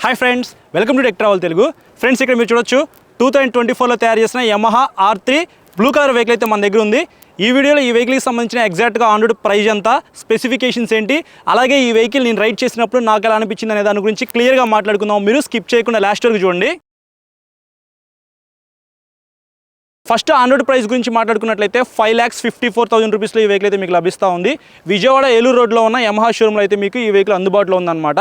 Hi friends, welcome to tech travel Telugu. Friends, ఇక్కడ మీరు చూడొచ్చు 2024లో తయారు చేసిన Yamaha R3 blue colour vehicle అయితే మన దగ్గర ఉంది. ఈ వీడియోలో ఈ వెహికల్కి సంబంధించిన ఎగ్జాక్ట్గా ఆన్ రోడ్ ప్రైస్ ఎంత, స్పెసిఫికేషన్స్ ఏంటి, అలాగే ఈ వెహికల్ నేను రైడ్ చేసినప్పుడు నాకు ఎలా అనిపించింది అనే దాని గురించి క్లియర్గా మాట్లాడుకుందాం. మీరు స్కిప్ చేయకుండా లాస్ట్ వరకు చూడండి. ఫస్ట్ ఆన్ రోడ్ ప్రైస్ గురించి మాట్లాడుకున్నట్లయితే 5,54,000 రూపీస్లో ఈ వెహికల్ అయితే మీకు లభిస్తూ ఉంది. విజయవాడ ఏలూరు రోడ్లో ఉన్న యమహా షోరూమ్లో అయితే మీకు ఈ వెహికల్ అందుబాటులో ఉందన్నమాట.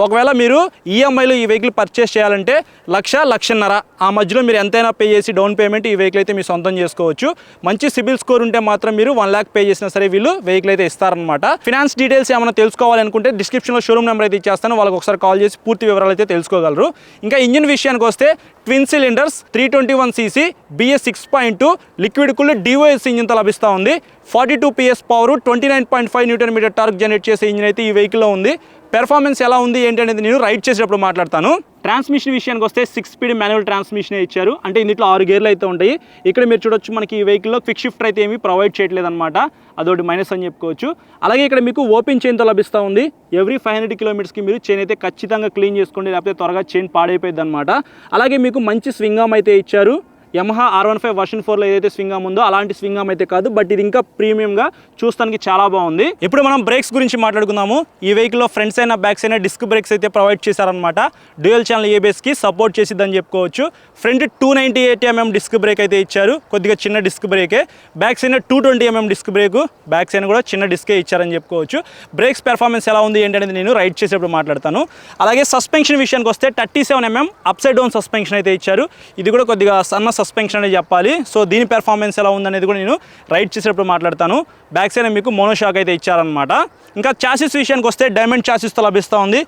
ఒకవేళ మీరు ఈఎంఐలో ఈ వెహికల్ పర్చేస్ చేయాలంటే 1,00,000-1,50,000 ఆ మధ్యలో మీరు ఎంతైనా పే చేసి డౌన్ పేమెంట్ ఈ వెహికల్ అయితే మీరు సొంతం చేసుకోవచ్చు. మంచి సిబిల్ స్కోర్ ఉంటే మాత్రం మీరు 1 lakh పే చేసినా సరే వీళ్ళు వెహికల్ అయితే ఇస్తారనమాట. ఫినాన్స్ డీటెయిల్స్ ఏమైనా తెలుసుకోవాలనుకుంటే డిస్క్రిప్షన్లో షోరూమ్ నెంబర్ అయితే ఇచ్చేస్తాను, వాళ్ళకి ఒకసారి కాల్ చేసి పూర్తి వివరాలు అయితే తెలుసుకోగలరు. ఇంకా ఇంజిన్ విషయానికి వస్తే twin cylinders 321cc BS 6.2 liquid cooled DOS ఇంజిన్తో లభిస్తూ ఉంది. 42 PS power, 29.5 Nm torque generate చేసే ఇంజిన్ అయితే ఈ వెహికల్లో ఉంది. పెర్ఫార్మెన్స్ ఎలా ఉంది ఏంటి అనేది నేను రైడ్ చేసేటప్పుడు మాట్లాడతాను. ట్రాన్స్మిషన్ విషయానికి వస్తే 6 స్పీడ్ మాన్యువల్ ట్రాన్స్మిషన్ ఇచ్చారు. అంటే ఇందులో 6 గేర్లు అయితే ఉంటాయి. ఇక్కడ మీరు చూడొచ్చు మనకి ఈ వెహికల్లో క్విక్ షిఫ్ట్ అయితే ఏమీ ప్రొవైడ్ చేయట్లేదు అనమాట. అదొకటి మైనస్ అని చెప్పుకోవచ్చు. అలాగే ఇక్కడ మీకు ఓపెన్ చైన్తో లభిస్తూ ఉంది. ఎవ్రీ 500 కిలోమీటర్స్కి మీరు చైన్ అయితే ఖచ్చితంగా క్లీన్ చేసుకోండి, లేకపోతే త్వరగా చైన్ పాడైపోయింది అనమాట. అలాగే మీకు మంచి స్వింగ్ ఆర్మ్ అయితే ఇచ్చారు. యమహా R15 వర్షన్ 4లో ఏదైతే స్వింగ్ ఆర్మ్ ఉందో అలాంటి స్వింగ్ ఆర్మ్ అయితే కాదు, బట్ ఇది ఇంకా ప్రీమియంగా చూస్తానికి చాలా బాగుంది. ఇప్పుడు మనం బ్రేక్స్ గురించి మాట్లాడుకుందాము. ఈ వెహికల్లో ఫ్రంట్స్ అయినా బ్యాక్స్ అయినా డిస్క్ బ్రేక్స్ అయితే ప్రొవైడ్ చేశారనమాట. డ్యూయల్ ఛానల్ ABSకి సపోర్ట్ చేసిద్దని చెప్పుకోవచ్చు. ఫ్రంట్ 298mm డిస్క్ బ్రేక్ అయితే ఇచ్చారు, కొద్దిగా చిన్న డిస్క్ బ్రేకే. బ్యాక్స్ అయినా 220mm డిస్క్ బ్రేకు, బ్యాక్స్ అయినా కూడా చిన్న డిస్కే ఇచ్చారని చెప్పుకోవచ్చు. బ్రేక్స్ పెర్ఫార్మెన్స్ ఎలా ఉంది ఏంటనేది నేను రైడ్ చేసేప్పుడు మాట్లాడతాను. అలాగే సస్పెన్షన్ విషయానికి వస్తే 37mm అప్సైడ్ డౌన్ సస్పెన్షన్ అయితే ఇచ్చారు. ఇది కూడా కొద్దిగా సన్న సస్పెన్షన్ అనేది చెప్పాలి. సో దీని పెర్ఫార్మెన్స్ ఎలా ఉందనేది కూడా నేను రైడ్ చేసేటప్పుడు మాట్లాడతాను. బ్యాక్ సైడ్ మీకు మోనోషాక్ అయితే ఇచ్చారనమాట. ఇంకా చాసిస్ విషయానికి వస్తే డైమండ్ చాసిస్తో లభిస్తూ ఉంది.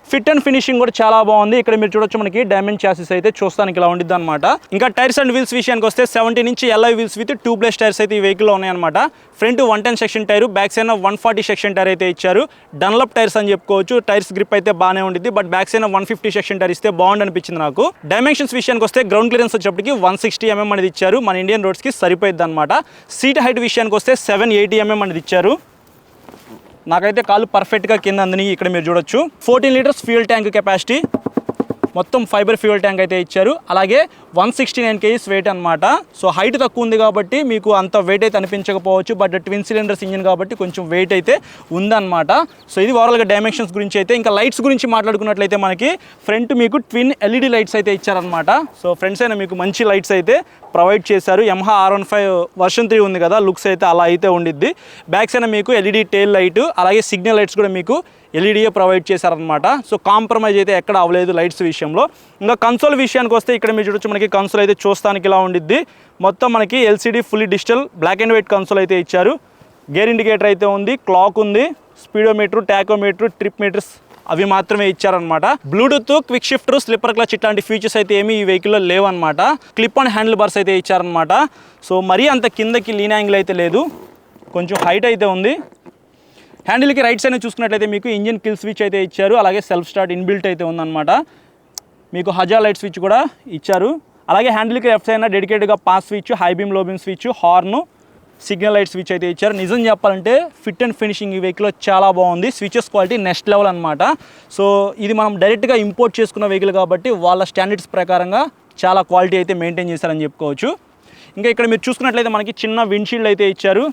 ఫిట్ అండ్ ఫినిషింగ్ కూడా చాలా బాగుంది. ఇక్కడ మీరు చూడొచ్చు మనకి డైమండ్ చాసిస్ అయితే చూస్తానికి ఇలా ఉండిద్ది అనమాట. ఇంకా టైర్స్ అండ్ వీల్స్ విషయానికి వస్తే 17 inch LI wheels with tubeless tyres అయితే ఈ వెహికల్లో ఉన్నాయన్నమాట. Front 110 section tyre, back side 140 section tyre అయితే ఇచ్చారు. డన్లప్ టైర్స్ అని చెప్పుకోవచ్చు. టైర్స్ గ్రిప్ అయితే బాగానే ఉండిద్ది, but back side 150 section tyre ఇస్తే బాగుంది అనిపించింది నాకు. డైమెన్షన్స్ విషయానికి వస్తే గ్రౌండ్ క్లియరెన్స్ వచ్చేప్పటికి 160mm అనేది ఇచ్చారు. మన ఇండియన్ రోడ్స్కి సరిపోయిద్ది అనమాట. సీట్ హైట్ విషయానికి వస్తే 780mm అనేది ఇచ్చారు. నాకైతే కాళ్ళు పర్ఫెక్ట్గా కింద అందని ఇక్కడ మీరు చూడొచ్చు. 14 లీటర్స్ ఫ్యూయల్ ట్యాంక్ కెపాసిటీ, మొత్తం ఫైబర్ ఫ్యూయల్ ట్యాంక్ అయితే ఇచ్చారు. అలాగే 169 kgs వెయిట్ అనమాట. సో హైట్ తక్కువ ఉంది కాబట్టి మీకు అంత వెయిట్ అయితే అనిపించకపోవచ్చు, బట్ ట్విన్ సిలిండర్స్ ఇంజిన్ కాబట్టి కొంచెం వెయిట్ అయితే ఉందన్నమాట. సో ఇది ఓవరాల్గా డైమెన్షన్స్ గురించి అయితే. ఇంకా లైట్స్ గురించి మాట్లాడుకున్నట్లయితే మనకి ఫ్రంట్ మీకు ట్విన్ LED లైట్స్ అయితే ఇచ్చారనమాట. సో ఫ్రంట్స్ అయినా మీకు మంచి లైట్స్ అయితే ప్రొవైడ్ చేశారు. యమహా R15 వర్షన్ 3 ఉంది కదా, లుక్స్ అయితే అలా అయితే ఉండిద్ది. బ్యాక్స్ అయినా మీకు LED టెయిల్ లైట్, అలాగే సిగ్నల్ లైట్స్ కూడా మీకు ఎల్ఈడీఏ ప్రొవైడ్ చేశారనమాట. సో కాంప్రమైజ్ అయితే ఎక్కడ అవ్వలేదు లైట్స్ విషయంలో. ఇంకా కన్సోల్ విషయానికి వస్తే ఇక్కడ మీరు చూడొచ్చు మనకి కన్సోల్ అయితే చూస్తానికి ఇలా ఉండిద్ది. మొత్తం మనకి LCD fully digital black and white console అయితే ఇచ్చారు. గేర్ ఇండికేటర్ అయితే ఉంది, క్లాక్ ఉంది, స్పీడోమీటర్, టాకోమీటర్, ట్రిప్ మీటర్స్ అవి మాత్రమే ఇచ్చారనమాట. Bluetooth, quick shifter, slipper clutch ఇట్లాంటి ఫీచర్స్ అయితే ఏమీ ఈ వెహికల్లో లేవన్నమాట. క్లిప్ అండ్ హ్యాండిల్ బార్స్ అయితే ఇచ్చారనమాట. సో మరీ అంత కిందకి లీన్ యాంగిల్ అయితే లేదు, కొంచెం హైట్ అయితే ఉంది. హ్యాండిల్కి రైట్ సైడ్ చూసుకున్నట్లయితే మీకు ఇంజిన్ కిల్ స్విచ్ అయితే ఇచ్చారు. అలాగే సెల్ఫ్ స్టార్ట్ ఇన్బిల్ట్ అయితే ఉందన్నమాట. మీకు హజా లైట్ స్విచ్ కూడా ఇచ్చారు. అలాగే హ్యాండిల్కి లెఫ్ట్ సైడ్ డెడికేటెడ్గా pass switch, high beam, low beam switch, horn, signal light switch అయితే ఇచ్చారు. నిజం చెప్పాలంటే ఫిట్ అండ్ ఫినిషింగ్ ఈ వెహికల్లో చాలా బాగుంది. స్విచెస్ క్వాలిటీ నెక్స్ట్ లెవెల్ అనమాట. సో ఇది మనం డైరెక్ట్గా ఇంపోర్ట్ చేసుకున్న వెహికల్ కాబట్టి వాళ్ళ స్టాండర్డ్స్ ప్రకారంగా చాలా క్వాలిటీ అయితే మెయింటైన్ చేశారని చెప్పుకోవచ్చు. ఇంకా ఇక్కడ మీరు చూసుకున్నట్లయితే మనకి చిన్న విండ్షీల్డ్ అయితే ఇచ్చారు.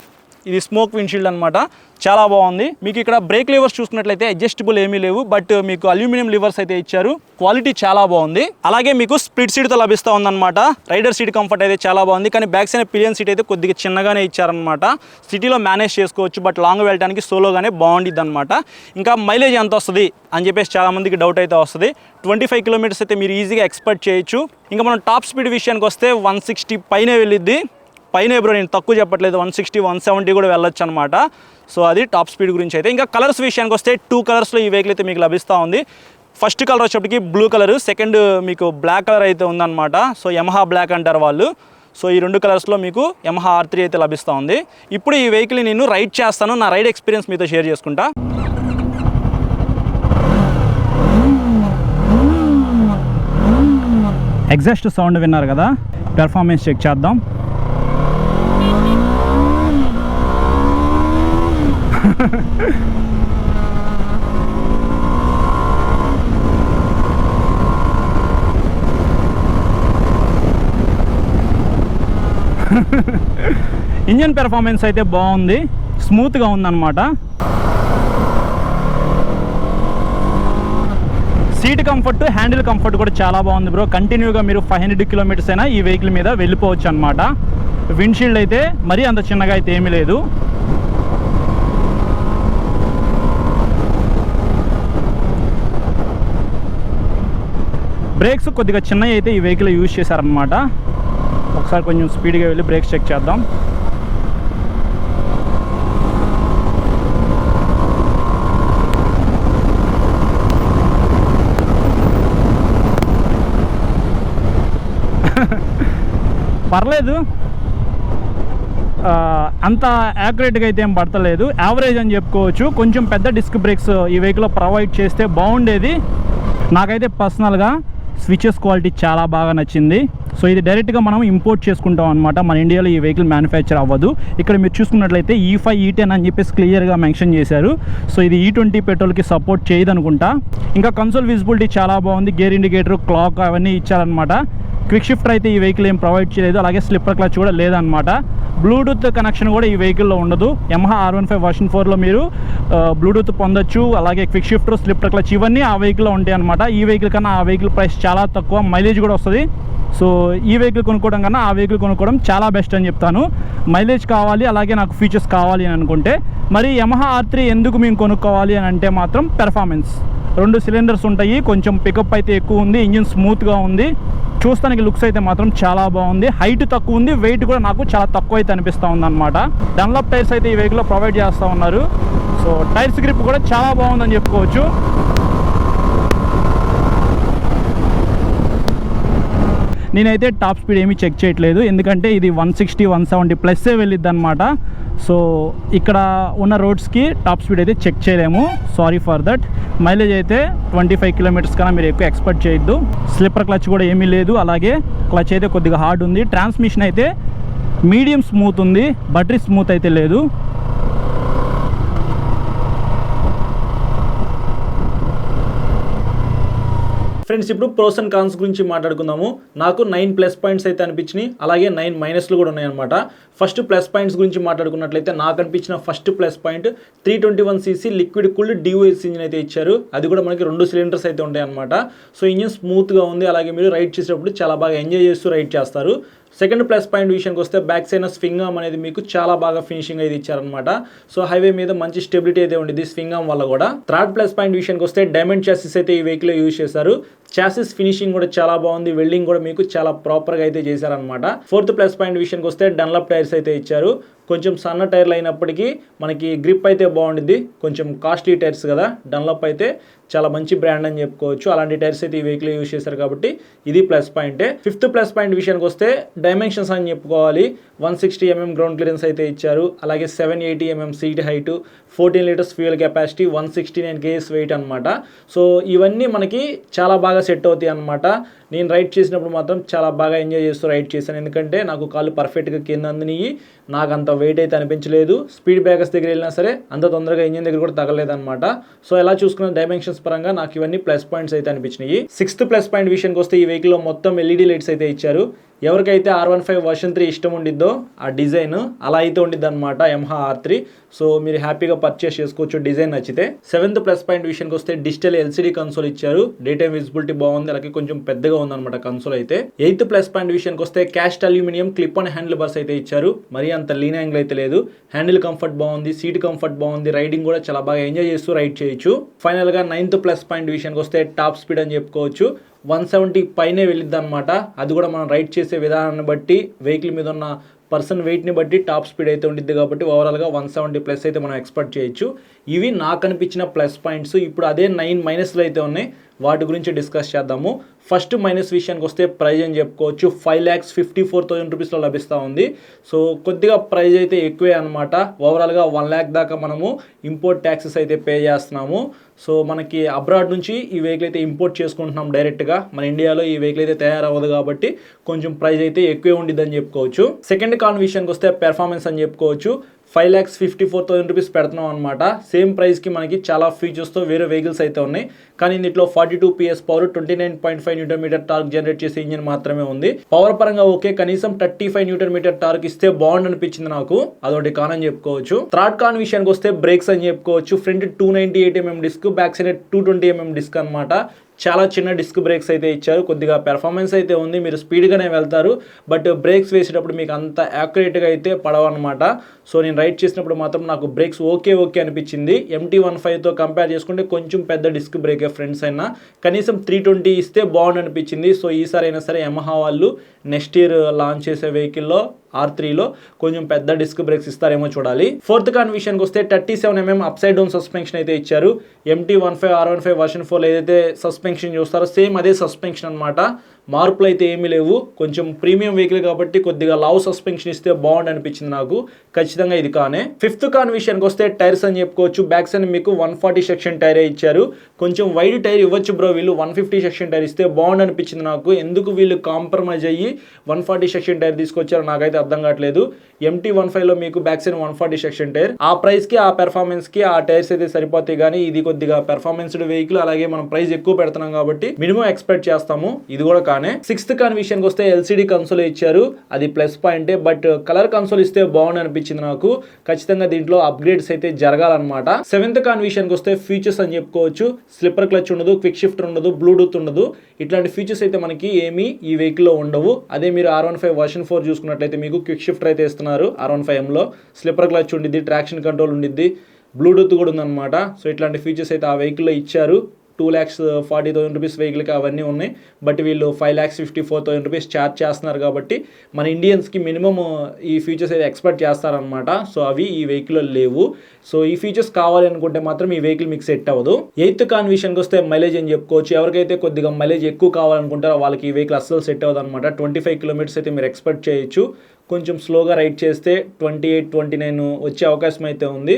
ఇది స్మోక్ విండ్షీల్డ్ అనమాట, చాలా బాగుంది. మీకు ఇక్కడ బ్రేక్ లివర్స్ చూసుకున్నట్లయితే అడ్జస్టబుల్ ఏమీ లేవు, బట్ మీకు అల్యూమినియం లివర్స్ అయితే ఇచ్చారు. క్వాలిటీ చాలా బాగుంది. అలాగే మీకు స్ప్లిట్ సీట్తో లభిస్తూ ఉందన్నమాట. రైడర్ సీట్ కంఫర్ట్ అయితే చాలా బాగుంది, కానీ బ్యాక్ సైడ్ పిలియన్ సీట్ అయితే కొద్దిగా చిన్నగానే ఇచ్చారనమాట. సిటీలో మేనేజ్ చేసుకోవచ్చు, బట్ లాంగ్ వెళ్ళడానికి సోలోగానే బాగుండిద్ది అనమాట. ఇంకా మైలేజ్ ఎంత వస్తుంది అని చెప్పేసి చాలామందికి డౌట్ అయితే వస్తుంది. 25 కిలోమీటర్స్ అయితే మీరు ఈజీగా ఎక్స్పెక్ట్ చేయొచ్చు. ఇంకా మనం టాప్ స్పీడ్ విషయానికి వస్తే 160 పైనే వెళ్ళిద్ది. పైన బ్రో నేను తక్కువ చెప్పట్లేదు, 160, 170 కూడా వెళ్ళొచ్చు అనమాట. సో అది టాప్ స్పీడ్ గురించి అయితే. ఇంకా కలర్స్ విషయానికి వస్తే 2 కలర్స్లో ఈ వెహికల్ అయితే మీకు లభిస్తూ ఉంది. ఫస్ట్ కలర్ వచ్చేప్పటికి బ్లూ కలర్, సెకండ్ మీకు బ్లాక్ కలర్ అయితే ఉందన్నమాట. సో యమహా బ్లాక్ అంటారు వాళ్ళు. సో ఈ 2 కలర్స్లో మీకు యమహా R3 అయితే లభిస్తూ ఉంది. ఇప్పుడు ఈ వెహికల్ నేను రైడ్ చేస్తాను, నా రైడ్ ఎక్స్పీరియన్స్ మీతో షేర్ చేసుకుంటా. ఎగ్జాస్ట్ సౌండ్ విన్నారు కదా, పెర్ఫార్మెన్స్ చెక్ చేద్దాం. ఇంజన్ పెర్ఫార్మెన్స్ అయితే బాగుంది, స్మూత్గా ఉందన్నమాట. సీట్ కంఫర్ట్, హ్యాండిల్ కంఫర్ట్ కూడా చాలా బాగుంది బ్రో. కంటిన్యూగా మీరు 500 కిలోమీటర్స్ అయినా ఈ వెహికల్ మీద వెళ్ళిపోవచ్చు అనమాట. విండ్షీల్డ్ అయితే మరీ అంత చిన్నగా అయితే ఏమీ లేదు. బ్రేక్స్ కొద్దిగా చిన్నవి అయితే ఈ వెహికల్ యూజ్ చేశారనమాట. ఒకసారి కొంచెం స్పీడ్గా వెళ్ళి బ్రేక్స్ చెక్ చేద్దాం. పర్లేదు, అంత యాక్యురేట్గా అయితే ఏం పడతలేదు, యావరేజ్ అని చెప్పుకోవచ్చు. కొంచెం పెద్ద డిస్క్ బ్రేక్స్ ఈ వెహికల్లో ప్రొవైడ్ చేస్తే బాగుండేది. నాకైతే పర్సనల్గా స్విచెస్ క్వాలిటీ చాలా బాగా నచ్చింది. సో ఇది డైరెక్ట్గా మనం ఇంపోర్ట్ చేసుకుంటాం అనమాట. మన ఇండియాలో ఈ వెహికల్ మ్యానుఫ్యాక్చర్ అవ్వదు. ఇక్కడ మీరు చూసుకున్నట్లయితే E5 E10 అని చెప్పేసి క్లియర్గా మెన్షన్ చేశారు. సో ఇది E20 పెట్రోల్కి సపోర్ట్ చేయదు అనుకుంటా. ఇంకా కన్సోల్ విజిబిలిటీ చాలా బాగుంది. గేర్ ఇండికేటర్, క్లాక్ అవన్నీ ఇచ్చారనమాట. క్విక్ షిఫ్టర్ అయితే ఈ వెహికల్ ఏం ప్రొవైడ్ చేయలేదు. అలాగే స్లిప్పర్ క్లచ్ కూడా లేదనమాట. బ్లూటూత్ కనెక్షన్ కూడా ఈ వెహికల్లో ఉండదు. Yamaha R15 వర్షన్ 4లో మీరు బ్లూటూత్ పొందొచ్చు. అలాగే క్విక్ షిఫ్టర్, స్లిప్పర్ క్లచ్ ఇవన్నీ ఆ వెహికల్లో ఉంటాయి అనమాట. ఈ వెహికల్ కన్నా ఆ వెహికల్ ప్రైస్ చాలా తక్కువ, మైలేజ్ కూడా వస్తుంది. సో ఈ వెహికల్ కొనుక్కోవడం కన్నా ఆ వెహికల్ కొనుక్కోవడం చాలా బెస్ట్ అని చెప్తాను. మైలేజ్ కావాలి, అలాగే నాకు ఫీచర్స్ కావాలి అని అనుకుంటే. మరి Yamaha R3 ఎందుకు మేము కొనుక్కోవాలి అని అంటే మాత్రం పెర్ఫార్మెన్స్. 2 సిలిండర్స్ ఉంటాయి, కొంచెం పికప్ అయితే ఎక్కువ ఉంది, ఇంజిన్ స్మూత్గా ఉంది, చూస్తానికి లుక్స్ అయితే మాత్రం చాలా బాగుంది. హైట్ తక్కువ ఉంది, వెయిట్ కూడా నాకు చాలా తక్కువ అయితే అనిపిస్తూ ఉందన్నమాట. డన్లాప్ టైర్స్ అయితే ఈ వెహికల్లో ప్రొవైడ్ చేస్తూ ఉన్నారు. సో టైర్స్ గ్రిప్ కూడా చాలా బాగుందని చెప్పుకోవచ్చు. నేనైతే టాప్ స్పీడ్ ఏమీ చెక్ చేయట్లేదు, ఎందుకంటే ఇది 160 170 ప్లస్సే వెళ్ళిద్ది అనమాట. సో ఇక్కడ ఉన్న రోడ్స్కి టాప్ స్పీడ్ అయితే చెక్ చేయలేము, సారీ ఫర్ దట్. మైలేజ్ అయితే 25 కిలోమీటర్స్ కన్నా మీరు ఎక్కువ ఎక్స్పెక్ట్ చేయొద్దు. స్లిప్పర్ క్లచ్ కూడా ఏమీ లేదు, అలాగే క్లచ్ అయితే కొద్దిగా హార్డ్ ఉంది. ట్రాన్స్మిషన్ అయితే మీడియం స్మూత్ ఉంది, బటరీ స్మూత్ అయితే లేదు. ఫ్రెండ్స్, ఇప్పుడు ప్రోస్ అండ్ కాన్స్ గురించి మాట్లాడుకుందాము. నాకు 9 ప్లస్ పాయింట్స్ అయితే అనిపించినాయి, అలాగే 9 మైనస్లు కూడా ఉన్నాయన్నమాట. ఫస్ట్ ప్లస్ పాయింట్స్ గురించి మాట్లాడుకున్నట్లయితే నాకు అనిపించిన first plus point 321cc liquid cooled DOS engine అయితే ఇచ్చారు. అది కూడా మనకి 2 సిలిండర్స్ అయితే ఉంటాయి అనమాట. సో ఇంజిన్ స్మూత్గా ఉంది, అలాగే మీరు రైడ్ చేసేటప్పుడు చాలా బాగా ఎంజాయ్ చేస్తూ రైడ్ చేస్తారు. సెకండ్ ప్లస్ పాయింట్ విషయానికి వస్తే బ్యాక్ సైడ్ స్వింగ్ ఆర్మ్ అనేది మీకు చాలా బాగా ఫినిషింగ్ అయితే ఇచ్చారనమాట. సో హైవే మీద మంచి స్టెబిలిటీ అయితే ఉండేది స్వింగ్ ఆర్మ్ వల్ల కూడా. థర్డ్ ప్లస్ పాయింట్ విషయానికి వస్తే డైమండ్ చాసిస్ అయితే ఈ వెహికల్ యూజ్ చేశారు. చాసిస్ ఫినిషింగ్ కూడా చాలా బాగుంది, వెల్డింగ్ కూడా మీకు చాలా ప్రాపర్గా అయితే చేశారనమాట. ఫోర్త్ ప్లస్ పాయింట్ విషయానికి వస్తే డన్లాప్ టైర్స్ అయితే ఇచ్చారు. కొంచెం సన్న టైర్లు అయినప్పటికీ మనకి గ్రిప్ అయితే బాగుంటుంది. కొంచెం కాస్ట్లీ టైర్స్ కదా, డన్లాప్ అయితే చాలా మంచి బ్రాండ్ అని చెప్పుకోవచ్చు. అలాంటి టైర్స్ అయితే ఈ వెహికల్ యూజ్ చేశారు కాబట్టి ఇది ప్లస్ పాయింటే. ఫిఫ్త్ ప్లస్ పాయింట్ విషయానికి వస్తే డైమెన్షన్స్ అని చెప్పుకోవాలి. 160 mm గ్రౌండ్ క్లియరెన్స్ అయితే ఇచ్చారు, అలాగే 780 mm seat height, 14 litres fuel capacity, 169 kgs weight అనమాట. సో ఇవన్నీ మనకి చాలా బాగా సెట్ అవుతాయి అనమాట. నేను రైడ్ చేసినప్పుడు మాత్రం చాలా బాగా ఎంజాయ్ చేస్తూ రైడ్ చేశాను, ఎందుకంటే నాకు కాళ్ళు పర్ఫెక్ట్గా కింద అందినవి, నాకు అంత వెయిట్ అయితే అనిపించలేదు. స్పీడ్ బ్రేకర్స్ దగ్గర వెళ్ళినా సరే అంత తొందరగా ఇంజిన్ దగ్గర కూడా తగలేదు అనమాట. సో ఎలా చూసుకున్న డైమెన్షన్స్ పరంగా నాకు ఇవన్నీ ప్లస్ పాయింట్స్ అయితే అనిపించినాయి. సిక్స్త్ ప్లస్ పాయింట్ విషయానికి వస్తే ఈ వెహికల్లో మొత్తం LED లైట్స్ అయితే ఇచ్చారు. ఎవరికైతే R15 వర్షన్ 3 ఇష్టం ఉండిద్దో ఆ డిజైన్ అలా అయితే ఉండిద్ది అనమాట Yamaha R3. సో మీరు హ్యాపీగా పర్చేస్ చేసుకోవచ్చు డిజైన్ నచ్చితే. సెవెంత్ ప్లస్ పాయింట్ విషయానికి వస్తే డిజిటల్ LCD కన్సోల్ ఇచ్చారు. డే టైమ్ విజిబిలిటీ బాగుంది, అలాగే కొంచెం పెద్దగా ఉందన్నమాట కన్సోల్ అయితే. ఎయిత్ ప్లస్ పాయింట్ విషయానికి వస్తే caste aluminium clip on handle bars అయితే ఇచ్చారు. మరీ అంత లీన్ యాంగిల్ అయితే లేదు. హ్యాండిల్ కంఫర్ట్ బాగుంది, సీట్ కంఫర్ట్ బాగుంది, రైడింగ్ కూడా చాలా బాగా ఎంజాయ్ చేస్తూ రైడ్ చేయొచ్చు. ఫైనల్ గా నైన్త్ ప్లస్ పాయింట్ విషయానికి వస్తే టాప్ స్పీడ్ అని చెప్పుకోవచ్చు. 170 పైనే వెళ్ళిద్ది అనమాట. అది కూడా మనం రైడ్ చేసే విధానాన్ని బట్టి, వెహికల్ మీద ఉన్న పర్సన్ వెయిట్ని బట్టి టాప్ స్పీడ్ అయితే ఉండిద్ది కాబట్టి ఓవరాల్గా 170 ప్లస్ అయితే మనం ఎక్స్పెక్ట్ చేయొచ్చు. ఇవి నాకు అనిపించిన ప్లస్ పాయింట్స్. ఇప్పుడు అదే 9 మైనస్లు అయితే ఉన్నాయి, వాటి గురించి డిస్కస్ చేద్దాము. ఫస్ట్ మైనస్ విషయానికి వస్తే ప్రైజ్ అని చెప్పుకోవచ్చు. 5,54,000 రూపీస్లో లభిస్తూ ఉంది. సో కొద్దిగా ప్రైజ్ అయితే ఎక్కువే అనమాట. ఓవరాల్గా 1 lakh దాకా మనము ఇంపోర్ట్ ట్యాక్సెస్ అయితే పే చేస్తున్నాము. సో మనకి అబ్రాడ్ నుంచి ఈ వెహికల్ అయితే ఇంపోర్ట్ చేసుకుంటున్నాం డైరెక్ట్గా. మన ఇండియాలో ఈ వెహికల్ అయితే తయారవ్వదు కాబట్టి కొంచెం ప్రైస్ అయితే ఎక్కువే ఉండిద్దని చెప్పుకోవచ్చు. సెకండ్ కాన్ విషయానికి వస్తే పెర్ఫార్మెన్స్ అని చెప్పుకోవచ్చు. 5,54,000 రూపీస్ పెడుతున్నాం అనమాట. సేమ్ ప్రైస్కి మనకి చాలా ఫీచర్స్తో వేరే వెహికల్స్ అయితే ఉన్నాయి. కానీ దీంట్లో 42 PS power, 29.5 Nm torque generate చేసే ఇంజిన్ మాత్రమే ఉంది. పవర్ పరంగా ఓకే, కనీసం 35 Nm టార్క్ ఇస్తే బాగుండు అనిపించింది నాకు. అదొకటి కాన్ అని చెప్పుకోవచ్చు. థర్డ్ కాన్ విషయానికి వస్తే బ్రేక్స్ అని చెప్పుకోవచ్చు. Front 298 mm disc, back side 220 mm disc అనమాట. చాలా చిన్న డిస్క్ బ్రేక్స్ అయితే ఇచ్చారు. కొద్దిగా పెర్ఫార్మెన్స్ అయితే ఉంది, మీరు స్పీడ్గానే వెళ్తారు. బట్ బ్రేక్స్ వేసేటప్పుడు మీకు అంత యాక్యురేట్గా అయితే పడవన్నమాట. సో నేను రైడ్ చేసినప్పుడు మాత్రం నాకు బ్రేక్స్ ఓకే అనిపించింది. MT-15తో కంపేర్ చేసుకుంటే కొంచెం పెద్ద డిస్క్ బ్రేకే ఫ్రెండ్స్ అయినా, కనీసం 320 ఇస్తే బాగుండు అనిపించింది. సో ఈసారి అయినా సరే యమహా వాళ్ళు నెక్స్ట్ ఇయర్ లాంచ్ చేసే వెహికల్లో R3లో కొంచెం పెద్ద డిస్క్ బ్రేక్స్ ఇస్తారేమో చూడాలి. ఫోర్త్ కాన్ విషయానికి వస్తే 37 mm up side down suspension అయితే ఇచ్చారు. MT-15 R15 వర్షన్ 4 ఏదైతే సస్పెన్షన్ చూస్తారో సేమ్ అదే సస్పెన్షన్ అనమాట. మార్పులు అయితే ఏమీ లేవు. కొంచెం ప్రీమియం వెహికల్ కాబట్టి కొద్దిగా లావ్ సస్పెన్షన్ ఇస్తే బాగుండు అనిపించింది నాకు. ఖచ్చితంగా ఇది కానే. ఫిఫ్త్ కాన్ విషయానికి వస్తే టైర్స్ అని చెప్పుకోవచ్చు. బ్యాక్ సైడ్ మీకు 140 సెక్షన్ టైరే ఇచ్చారు. కొంచెం వైడ్ టైర్ ఇవ్వచ్చు బ్రో, వీళ్ళు 150 సెక్షన్ టైర్ ఇస్తే బాగుండు అనిపించింది నాకు. ఎందుకు వీళ్ళు కాంప్రమైజ్ అయ్యి 140 సెక్షన్ టైర్ తీసుకొచ్చారో నాకైతే అర్థం కావట్లేదు. MT-15లో మీకు బ్యాక్ సైడ్ 140 సెక్షన్ టైర్, ఆ ప్రైస్కి ఆ పెర్ఫార్మెన్స్కి ఆ టైర్స్ అయితే సరిపోతాయి. కానీ ఇది కొద్దిగా పెర్ఫార్మెన్స్డ్ వెహికల్, అలాగే మనం ప్రైస్ ఎక్కువ పెడుతున్నాం కాబట్టి మినిమం ఎక్స్పెక్ట్ చేస్తాము. ఇది కూడా కానే. సిక్స్త్ కాన్ విషయానికి వస్తే LCD కన్సోల్ ఇచ్చారు, అది ప్లస్ పాయింటే. బట్ కలర్ కన్సోల్ ఇస్తే బాగుండు అనిపించింది నాకు. ఖచ్చితంగా దీంట్లో అప్గ్రేడ్స్ అయితే జరగాలన్నమాట. సెవెంత్ కాన్ విషయానికి వస్తే ఫీచర్స్ అని చెప్పుకోవచ్చు. స్లిప్పర్ క్లచ్ ఉండదు, క్విక్ షిఫ్టర్ ఉండదు, బ్లూటూత్ ఉండదు. ఇట్లాంటి ఫీచర్స్ అయితే మనకి ఏమీ ఈ వెహికల్లో ఉండవు. అదే మీరు R15 వర్షన్ 4 చూసుకున్నట్లయితే మీకు క్విక్ షిఫ్టర్ అయితే ఇస్తున్నారు. R15లో స్లిప్పర్ క్లచ్ ఉండిద్ది, ట్రాక్షన్ కంట్రోల్ ఉండిద్ది, బ్లూటూత్ కూడా ఉందన్నమాట. సో ఇట్లాంటి ఫీచర్స్ అయితే ఆ వెహికల్లో ఇచ్చారు. 2,40,000 రూపీస్ వెహికల్కి అవన్నీ ఉన్నాయి. బట్ వీళ్ళు 5,54,000 రూపీస్ ఛార్జ్ చేస్తున్నారు కాబట్టి మన ఇండియన్స్కి మినిమం ఈ ఫీచర్స్ అయితే ఎక్స్పెక్ట్ చేస్తారనమాట. సో అవి ఈ వెహికల్లో లేవు. సో ఈ ఫీచర్స్ కావాలి అనుకుంటే మాత్రం ఈ వెహికల్ మీకు సెట్ అవ్వదు. ఎయిత్ కాన్ విషయానికి వస్తే మైలేజ్ అని చెప్పుకోవచ్చు. ఎవరికైతే కొద్దిగా మైలేజ్ ఎక్కువ కావాలనుకుంటారో వాళ్ళకి ఈ వెహికల్ అస్సలు సెట్ అవ్వదు అనమాట. 25 కిలోమీటర్స్ అయితే మీరు ఎక్స్పెక్ట్ చేయొచ్చు. కొంచెం స్లోగా రైడ్ చేస్తే 28, 29 వచ్చే అవకాశం అయితే ఉంది.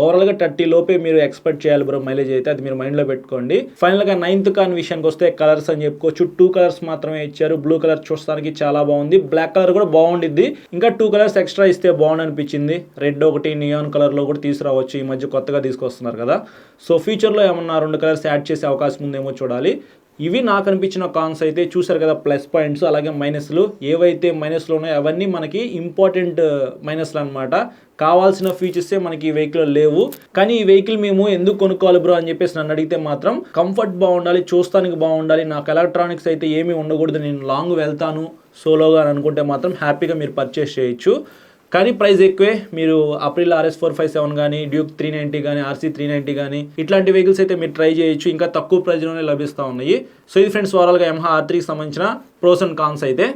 ఓవరాల్గా 30 లోపే మీరు ఎక్స్పెక్ట్ చేయాలి బ్రో మైలేజ్ అయితే, అది మీరు మైండ్లో పెట్టుకోండి. ఫైనల్గా నైన్త్ కాన్ విషయానికి వస్తే కలర్స్ అని చెప్పుకోవచ్చు. 2 కలర్స్ మాత్రమే ఇచ్చారు. బ్లూ కలర్ చూడడానికి చాలా బాగుంది, బ్లాక్ కలర్ కూడా బాగుండిద్ది. ఇంకా 2 కలర్స్ ఎక్స్ట్రా ఇస్తే బాగుండు అనిపించింది. రెడ్ ఒకటి, నియాన్ కలర్లో కూడా తీసుకురావచ్చు, ఈ మధ్య కొత్తగా తీసుకొస్తున్నారు కదా. సో ఫ్యూచర్లో ఏమన్నా 2 కలర్స్ యాడ్ చేసే అవకాశం ఉందేమో చూడాలి. ఇవి నాకు అనిపించిన కాన్స్ అయితే చూసారు కదా, ప్లస్ పాయింట్స్. అలాగే మైనస్లు ఏవైతే మైనస్లు ఉన్నాయో అవన్నీ మనకి ఇంపార్టెంట్ మైనస్లు అనమాట. కావాల్సిన ఫీచర్సే మనకి ఈ వెహికల్ లేవు. కానీ ఈ వెహికల్ మేము ఎందుకు కొనుక్కోవాలి బ్రో అని చెప్పేసి నన్ను అడిగితే మాత్రం కంఫర్ట్ బాగుండాలి, చూస్తానికి బాగుండాలి, నాకు ఎలక్ట్రానిక్స్ అయితే ఏమీ ఉండకూడదు, నేను లాంగ్ వెళ్తాను సోలోగా అని అనుకుంటే మాత్రం హ్యాపీగా మీరు పర్చేస్ చేయొచ్చు. కానీ ప్రైస్ ఎక్కువే. మీరు అప్రిల్ RS457 కానీ, డ్యూక్ 390 కానీ, RC 390 కానీ ఇట్లాంటి వెహికల్స్ అయితే మీరు ట్రై చేయొచ్చు. ఇంకా తక్కువ ప్రైస్లోనే లభిస్తూ ఉన్నాయి. సో ఇది ఫ్రెండ్స్ ఓవరాల్గా యమహా R3కి సంబంధించిన ప్రోస్ అండ్ కాన్స్ అయితే.